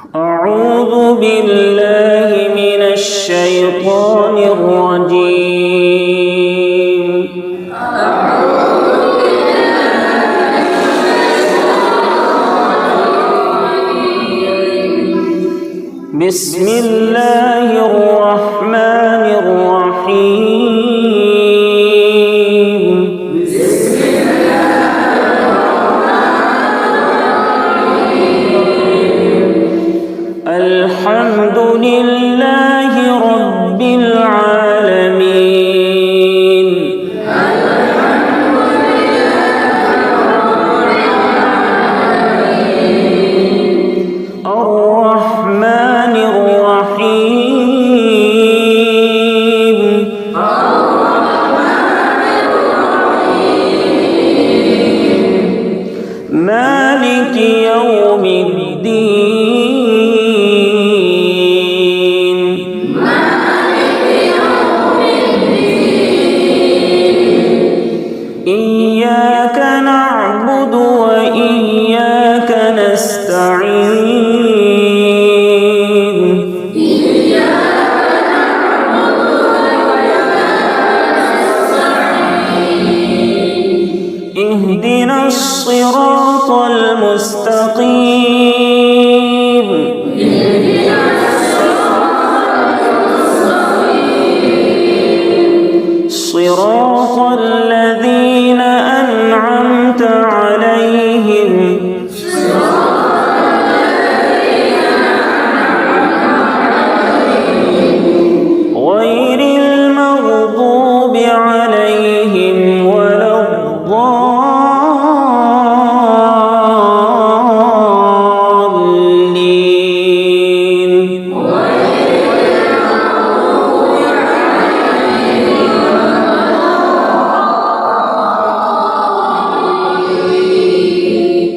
أعوذ بالله من الشيطان الرجيم. بسم الله الرحمن الرحيم. الحمد لله رب العالمين. الرحمن الرحيم. مالك يوم الدين. إياك نعبد وإياك نستعين. اهدنا الصراط المستقيم. صراط الذين